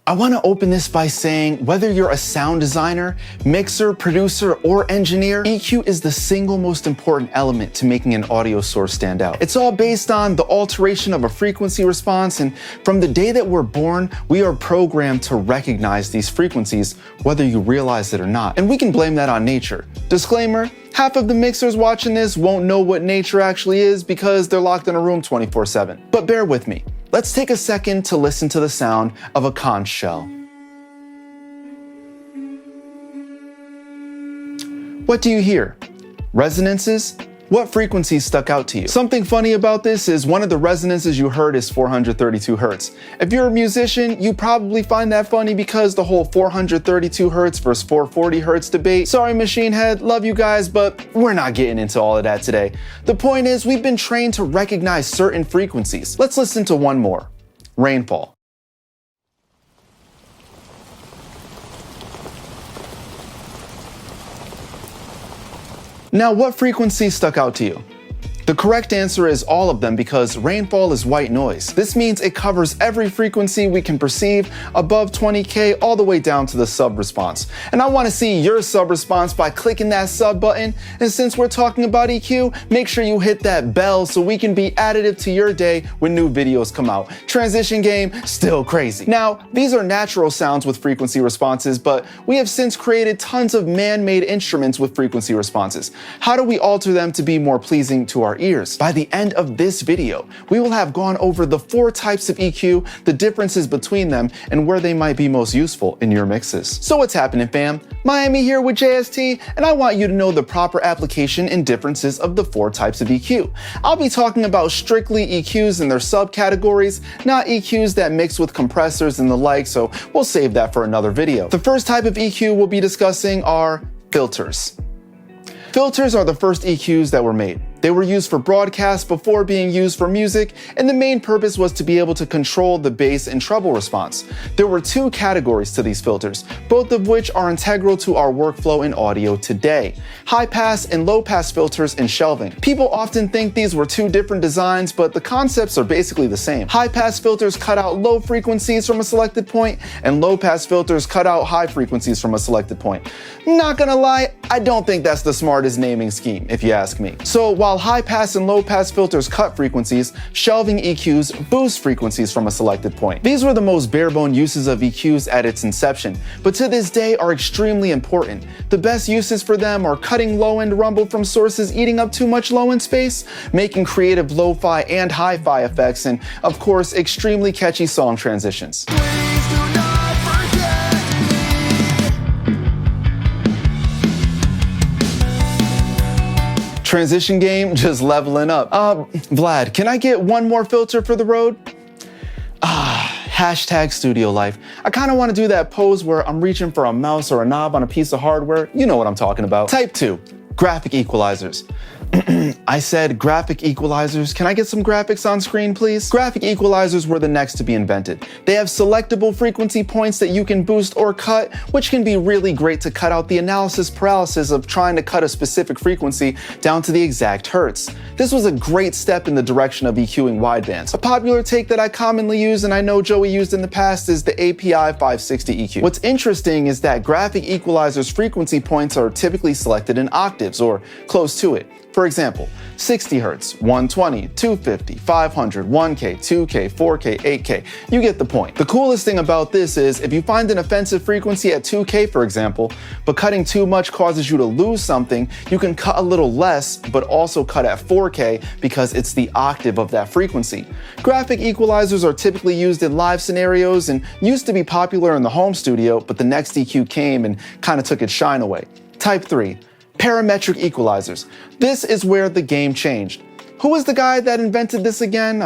I want to open this by saying whether you're a sound designer, mixer, producer, or engineer, EQ is the single most important element to making an audio source stand out. It's all based on the alteration of a frequency response, and from the day that we're born, we are programmed to recognize these frequencies, whether you realize it or not. And we can blame that on nature. Disclaimer, half of the mixers watching this won't know what nature actually is because they're locked in a room 24/7. But bear with me. Let's take a second to listen to the sound of a conch shell. What do you hear? Resonances? What frequencies stuck out to you? Something funny about this is one of the resonances you heard is 432 Hertz. If you're a musician, you probably find that funny because the whole 432 Hertz versus 440 Hertz debate. Sorry, Machine Head, love you guys, but we're not getting into all of that today. The point is, we've been trained to recognize certain frequencies. Let's listen to one more. Rainfall. Now, what frequency stuck out to you? The correct answer is all of them because rainfall is white noise. This means it covers every frequency we can perceive above 20K all the way down to the sub response. And I want to see your sub response by clicking that sub button. And since we're talking about EQ, make sure you hit that bell so we can be additive to your day when new videos come out. Transition game, still crazy. Now, these are natural sounds with frequency responses, but we have since created tons of man-made instruments with frequency responses. How do we alter them to be more pleasing to our ears? By the end of this video, we will have gone over the 4 types of EQ, the differences between them, and where they might be most useful in your mixes. So what's happening, fam? Miami here with JST, and I want you to know the proper application and differences of the 4 types of EQ. I'll be talking about strictly EQs and their subcategories, not EQs that mix with compressors and the like, so we'll save that for another video. The first type of EQ we'll be discussing are filters. Filters are the first EQs that were made. They were used for broadcast before being used for music, and the main purpose was to be able to control the bass and treble response. There were 2 categories to these filters, both of which are integral to our workflow in audio today: high pass and low pass filters and shelving. People often think these were 2 different designs, but the concepts are basically the same. High pass filters cut out low frequencies from a selected point, and low pass filters cut out high frequencies from a selected point. Not gonna lie, I don't think that's the smartest naming scheme, if you ask me. So while high pass and low pass filters cut frequencies, shelving EQs boost frequencies from a selected point. These were the most bare-bone uses of EQs at its inception, but to this day are extremely important. The best uses for them are cutting low-end rumble from sources eating up too much low-end space, making creative lo-fi and hi-fi effects, and of course, extremely catchy song transitions. Transition game just leveling up. Vlad, can I get one more filter for the road? Hashtag studio life. I kind of want to do that pose where I'm reaching for a mouse or a knob on a piece of hardware. You know what I'm talking about. Type 2, graphic equalizers. I said graphic equalizers. Can I get some graphics on screen, please? Graphic equalizers were the next to be invented. They have selectable frequency points that you can boost or cut, which can be really great to cut out the analysis paralysis of trying to cut a specific frequency down to the exact hertz. This was a great step in the direction of EQing widebands. A popular take that I commonly use, and I know Joey used in the past, is the API 560 EQ. What's interesting is that graphic equalizers' frequency points are typically selected in octaves or close to it. For example, 60 Hz, 120, 250, 500, 1K, 2K, 4K, 8K. You get the point. The coolest thing about this is if you find an offensive frequency at 2K, for example, but cutting too much causes you to lose something, you can cut a little less, but also cut at 4K because it's the octave of that frequency. Graphic equalizers are typically used in live scenarios and used to be popular in the home studio, but the next EQ came and kind of took its shine away. Type 3. Parametric equalizers. This is where the game changed. Who was the guy that invented this again?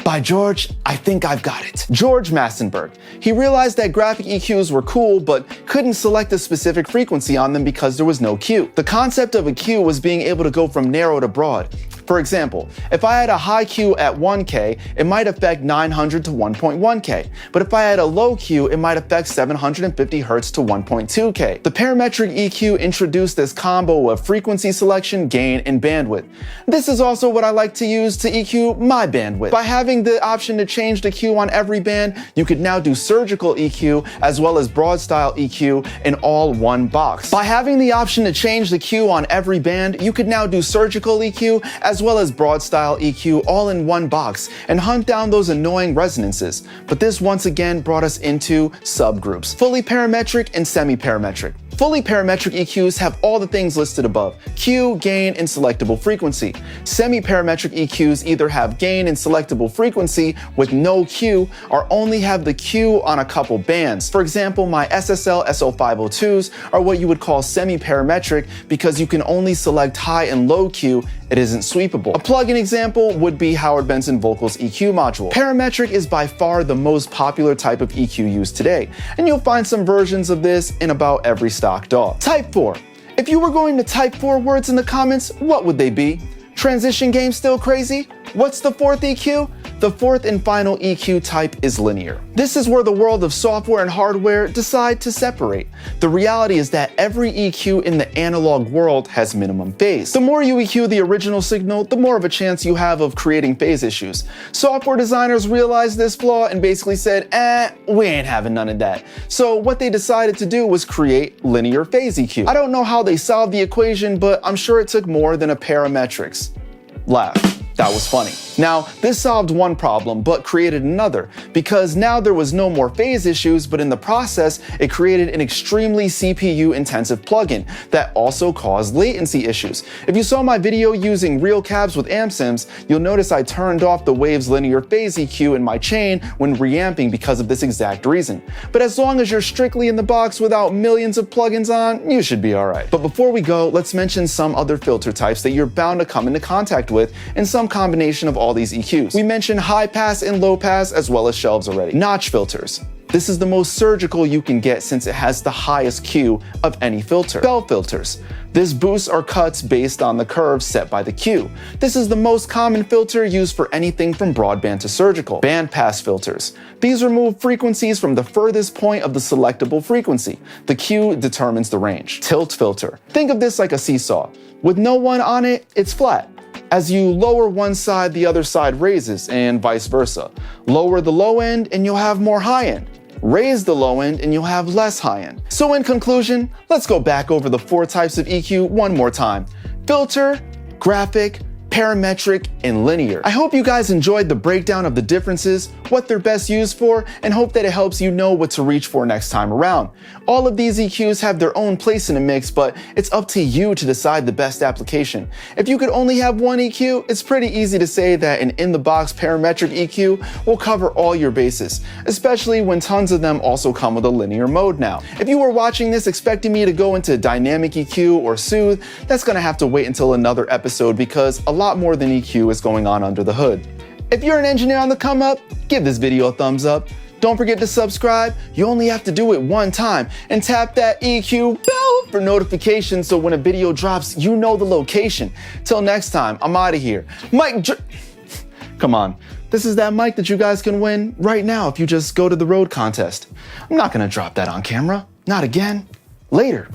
By George, I think I've got it. George Massenburg. He realized that graphic EQs were cool, but couldn't select a specific frequency on them because there was no Q. The concept of a Q was being able to go from narrow to broad. For example, if I had a high Q at 1K, it might affect 900 to 1.1K, but if I had a low Q, it might affect 750 Hz to 1.2K. The parametric EQ introduced this combo of frequency selection, gain, and bandwidth. This is also what I like to use to EQ my bandwidth. By having the option to change the Q on every band, you could now do surgical EQ as well as broad style EQ in all one box. By having the option to change the Q on every band, you could now do surgical EQ as well as broad style EQ all in one box and hunt down those annoying resonances. But this once again brought us into subgroups: fully parametric and semi-parametric. Fully parametric EQs have all the things listed above: Q, gain, and selectable frequency. Semi-parametric EQs either have gain and selectable frequency with no Q, or only have the Q on a couple bands. For example, my SSL SO502s are what you would call semi-parametric because you can only select high and low Q. It isn't sweepable. A plugin example would be Howard Benson Vocals EQ module. Parametric is by far the most popular type of EQ used today, and you'll find some versions of this in about every stock DAW. Type 4. If you were going to type 4 words in the comments, what would they be? Transition game still crazy? What's the fourth EQ? The fourth and final EQ type is linear. This is where the world of software and hardware decide to separate. The reality is that every EQ in the analog world has minimum phase. The more you EQ the original signal, the more of a chance you have of creating phase issues. Software designers realized this flaw and basically said, we ain't having none of that. So what they decided to do was create linear phase EQ. I don't know how they solved the equation, but I'm sure it took more than a parametrics. Laugh. That was funny. Now, this solved one problem, but created another, because now there was no more phase issues, but in the process, it created an extremely CPU-intensive plugin that also caused latency issues. If you saw my video using real cabs with amp sims, you'll notice I turned off the Waves linear phase EQ in my chain when reamping because of this exact reason. But as long as you're strictly in the box without millions of plugins on, you should be alright. But before we go, let's mention some other filter types that you're bound to come into contact with in some combination of all these EQs. We mentioned high pass and low pass as well as shelves already. Notch filters. This is the most surgical you can get since it has the highest Q of any filter. Bell filters. This boosts or cuts based on the curve set by the Q. This is the most common filter used for anything from broadband to surgical. Band pass filters. These remove frequencies from the furthest point of the selectable frequency. The Q determines the range. Tilt filter. Think of this like a seesaw. With no one on it, it's flat. As you lower one side, the other side raises, and vice versa. Lower the low end and you'll have more high end. Raise the low end and you'll have less high end. So in conclusion, let's go back over the 4 types of EQ one more time: filter, graphic, parametric, and linear. I hope you guys enjoyed the breakdown of the differences, what they're best used for, and hope that it helps you know what to reach for next time around. All of these EQs have their own place in a mix, but it's up to you to decide the best application. If you could only have one EQ, it's pretty easy to say that an in-the-box parametric EQ will cover all your bases, especially when tons of them also come with a linear mode now. If you were watching this expecting me to go into dynamic EQ or soothe, that's gonna have to wait until another episode because a lot more than EQ is going on under the hood. If you're an engineer on the come up, give this video a thumbs up. Don't forget to subscribe. You only have to do it one time, and tap that EQ bell for notifications so when a video drops, you know the location. Till next time, I'm out of here. Come on. This is that mic that you guys can win right now if you just go to the road contest. I'm not gonna drop that on camera. Not again. Later.